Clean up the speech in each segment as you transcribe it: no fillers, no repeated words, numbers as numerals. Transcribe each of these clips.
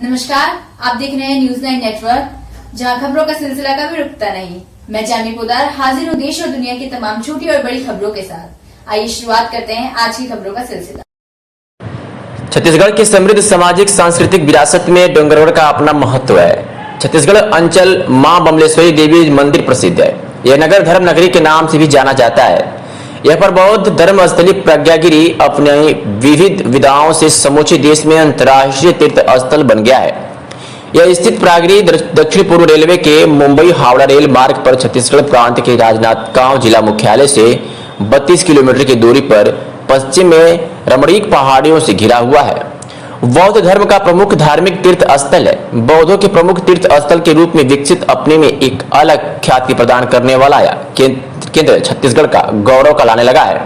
नमस्कार, आप देख रहे हैं न्यूज़ 9 नेटवर्क, जहां खबरों का सिलसिला कभी रुकता नहीं। मैं जानी पोदार हाजिर हूँ देश और दुनिया की तमाम छोटी और बड़ी खबरों के साथ। आइए शुरुआत करते हैं आज की खबरों का सिलसिला। छत्तीसगढ़ की समृद्ध सामाजिक सांस्कृतिक विरासत में डोंगरगढ़ का अपना महत्व है। छत्तीसगढ़ अंचल मां बमलेश्वरी देवी मंदिर प्रसिद्ध है। यह नगर धर्म नगरी के नाम से भी जाना जाता है। यह पर बौद्ध धर्म स्थली प्रज्ञागिरी अपनी विविध विधाओं से समूचे देश में अंतर्राष्ट्रीय तीर्थ स्थल बन गया है। यह स्थित प्रागरी दक्षिण पूर्व रेलवे के मुंबई हावड़ा रेल मार्ग पर छत्तीसगढ़ प्रांत के राजनांदगांव जिला मुख्यालय से 32 किलोमीटर की दूरी पर पश्चिम में रमणीक पहाड़ियों से घिरा हुआ है। बौद्ध धर्म का प्रमुख धार्मिक तीर्थ स्थल है। बौद्धों के प्रमुख तीर्थ स्थल के रूप में विकसित अपने में एक अलग ख्याति प्रदान करने वाला केंद्र छत्तीसगढ़ का गौरव का लाने लगा है।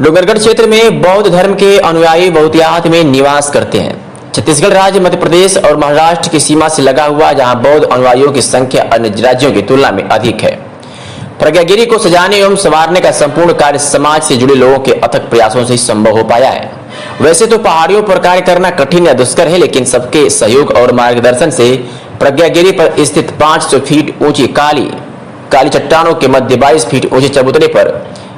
डोंगरगढ़ क्षेत्र में बौद्ध धर्म के अनुयायी बहुतायत में निवास करते हैं। छत्तीसगढ़ राज्य मध्य प्रदेश और महाराष्ट्र की सीमा से लगा हुआ, जहां बौद्ध अनुयायियों की संख्या अन्य राज्यों की तुलना में अधिक है। प्रज्ञागिरी को सजाने एवं संवारने का संपूर्ण कार्य समाज से जुड़े लोगों के अथक प्रयासों से संभव हो पाया है। वैसे तो पहाड़ियों पर कार्य करना कठिन या दुष्कर है, लेकिन सबके सहयोग और मार्गदर्शन से प्रज्ञागिरी पर स्थित 500 फीट ऊंची काली चट्टानों के मध्य 22 फीट ऊंचे चबूतरे पर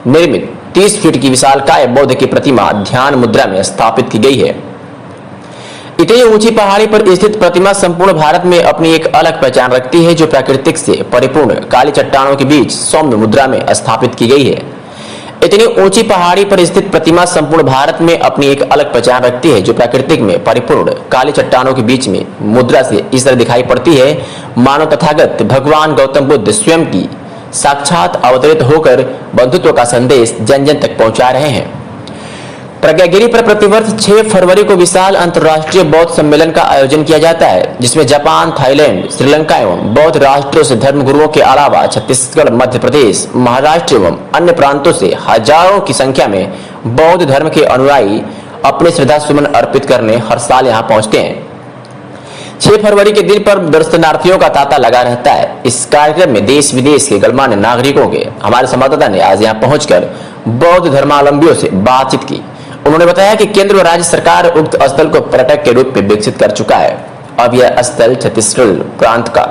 निर्मित 30 फीट की विशालकाय बौद्ध की प्रतिमा ध्यान मुद्रा में स्थापित की गई है। इतनी ऊंची पहाड़ी पर स्थित प्रतिमा संपूर्ण भारत में अपनी एक अलग पहचान रखती है, जो प्राकृतिक से परिपूर्ण काली चट्टानों के बीच सौम्य मुद्रा में स्थापित की गई है। इतनी ऊंची पहाड़ी पर स्थित प्रतिमा संपूर्ण भारत में अपनी एक अलग पहचान रखती है, जो प्राकृतिक में परिपूर्ण काली चट्टानों के बीच में मुद्रा से इस तरह दिखाई पड़ती है मानो तथागत भगवान गौतम बुद्ध स्वयं की साक्षात अवतरित होकर बंधुत्व का संदेश जन जन तक पहुंचा रहे हैं। प्रज्ञागिरी पर प्रतिवर्ष 6 फरवरी को विशाल अंतर्राष्ट्रीय बौद्ध सम्मेलन का आयोजन किया जाता है, जिसमें जापान, थाईलैंड, श्रीलंका एवं बौद्ध राष्ट्रों से धर्मगुरुओं के अलावा छत्तीसगढ़, मध्य प्रदेश, महाराष्ट्र एवं अन्य प्रांतों से हजारों की संख्या में बौद्ध धर्म के अनुयायी अपने श्रद्धा सुमन अर्पित करने हर साल यहाँ पहुंचते हैं। 6 फरवरी के दिन पर दर्शनार्थियों का तांता लगा रहता है। इस कार्यक्रम में देश विदेश के गणमान्य नागरिकों के हमारे संवाददाता ने आज यहाँ पहुंचकर बौद्ध धर्मावलंबियों से बातचीत की। उन्होंने बताया कि केंद्र व राज्य सरकार उक्त स्थल को पर्यटक के रूप में विकसित कर चुका है। अब यह स्थल छत्तीसगढ़ प्रांत का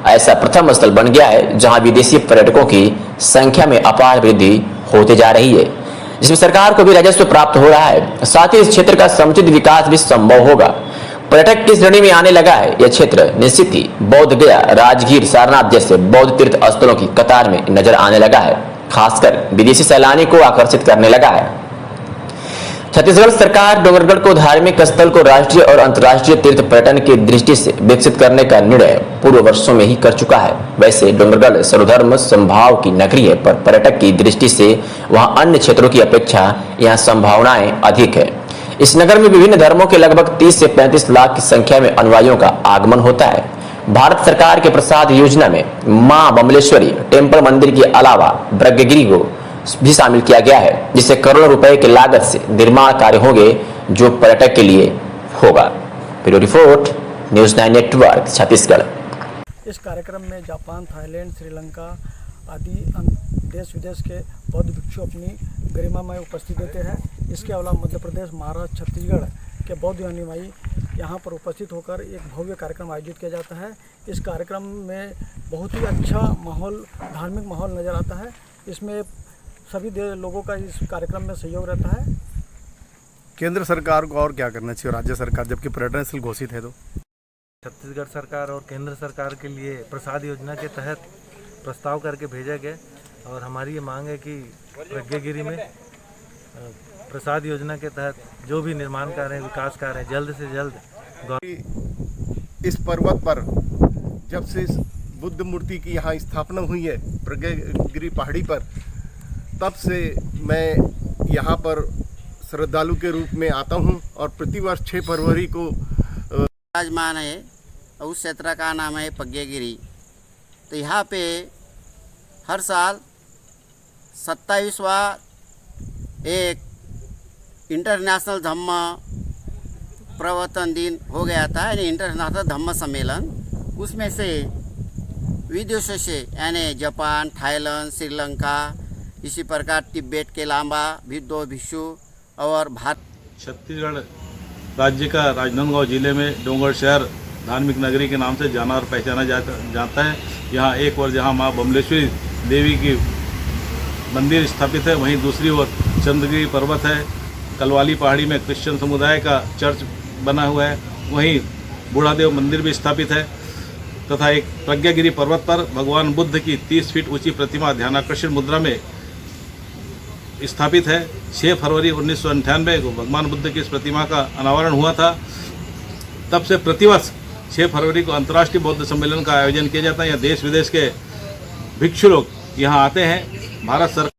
ऐसा प्रथम स्थल बन गया है, जहां विदेशी पर्यटकों की संख्या में अपार वृद्धि होते जा रही है, जिसमें सरकार को भी राजस्व प्राप्त हो रहा है। साथ ही इस क्षेत्र का समुचित विकास भी संभव होगा। पर्यटक की श्रेणी में आने लगा है। यह क्षेत्र निश्चित ही बौद्ध गया, राजगीर, सारनाथ जैसे बौद्ध तीर्थ स्थलों की कतार में नजर आने लगा है। खासकर विदेशी सैलानी को आकर्षित करने लगा है। छत्तीसगढ़ सरकार डोंगरगढ़ को धार्मिक स्थल को राष्ट्रीय और अंतर्राष्ट्रीय तीर्थ पर्यटन की दृष्टि से विकसित करने का निर्णय पूर्व वर्षों में ही कर चुका है। वैसे डोंगरगढ़ सर्वधर्म समभाव की नगरी है, पर पर्यटक की दृष्टि से वहां अन्य क्षेत्रों की अपेक्षा यहाँ संभावनाएं अधिक है। इस नगर में विभिन्न धर्मों के लगभग 30 से 35 लाख की संख्या में अनुयायियों का आगमन होता है। भारत सरकार के प्रसाद योजना में मां बमलेश्वरी टेम्पल मंदिर के अलावा प्रज्ञागिरी को भी शामिल किया गया है, जिससे करोड़ों रुपए की लागत से निर्माण कार्य होंगे, जो पर्यटक के लिए होगा। Bureau report, news 9 network, Chhattisgarh. इस कार्यक्रम में जापान, थाईलैंड, श्रीलंका आदि देश विदेश के बौद्ध भिक्षु अपनी गरिमा में उपस्थित देते हैं। इसके अलावा मध्य प्रदेश, महाराष्ट्र, छत्तीसगढ़ के बौद्ध अनुयायी यहाँ पर उपस्थित होकर एक भव्य कार्यक्रम आयोजित किया जाता है। इस कार्यक्रम में बहुत ही अच्छा माहौल, धार्मिक माहौल नज़र आता है। इसमें सभी लोगों का इस कार्यक्रम में सहयोग रहता है। केंद्र सरकार को और क्या करना चाहिए, राज्य सरकार, जबकि पर्यटन स्थल घोषित है तो? छत्तीसगढ़ सरकार और केंद्र सरकार के लिए प्रसाद योजना के तहत प्रस्ताव करके भेजा गया, और हमारी ये मांग है कि प्रज्ञागिरी में प्रसाद योजना के तहत जो भी निर्माण कार्य, विकास कार्य है, जल्द से जल्द। इस पर्वत पर जब से इस बुद्ध मूर्ति की यहाँ स्थापना हुई है प्रज्ञागिरी पहाड़ी पर, तब से मैं यहाँ पर श्रद्धालु के रूप में आता हूँ, और प्रतिवर्ष 6 फरवरी को विराजमान है। उस क्षेत्र का नाम है प्रज्ञागिरी। तो यहाँ पे हर साल 27वां एक इंटरनेशनल धम्म प्रवर्तन दिन हो गया था, यानी इंटरनेशनल धम्म सम्मेलन। उसमें से विदेशों से यानी जापान, थाईलैंड, श्रीलंका, इसी प्रकार तिब्बत के लांबा भी 2 भिक्षु और भारत। छत्तीसगढ़ राज्य का राजनांदगांव जिले में डोंगर शहर धार्मिक नगरी के नाम से जाना और पहचाना जाता है। यहाँ एक ओर जहाँ माँ बमलेश्वरी देवी की मंदिर स्थापित है, वहीं दूसरी ओर चंद्रगिरी पर्वत है। कलवाली पहाड़ी में क्रिश्चियन समुदाय का चर्च बना हुआ है, वहीं बूढ़ादेव मंदिर भी स्थापित है तथा एक प्रज्ञागिरी पर्वत पर भगवान बुद्ध की 30 फीट ऊंची प्रतिमा ध्यानाकर्षण मुद्रा में स्थापित है। 6 फरवरी 1998 को भगवान बुद्ध की इस प्रतिमा का अनावरण हुआ था। तब से प्रतिवर्ष 6 फरवरी को अंतर्राष्ट्रीय बौद्ध सम्मेलन का आयोजन किया जाता है। यहाँ देश विदेश के भिक्षु लोग यहाँ आते हैं। भारत सरकार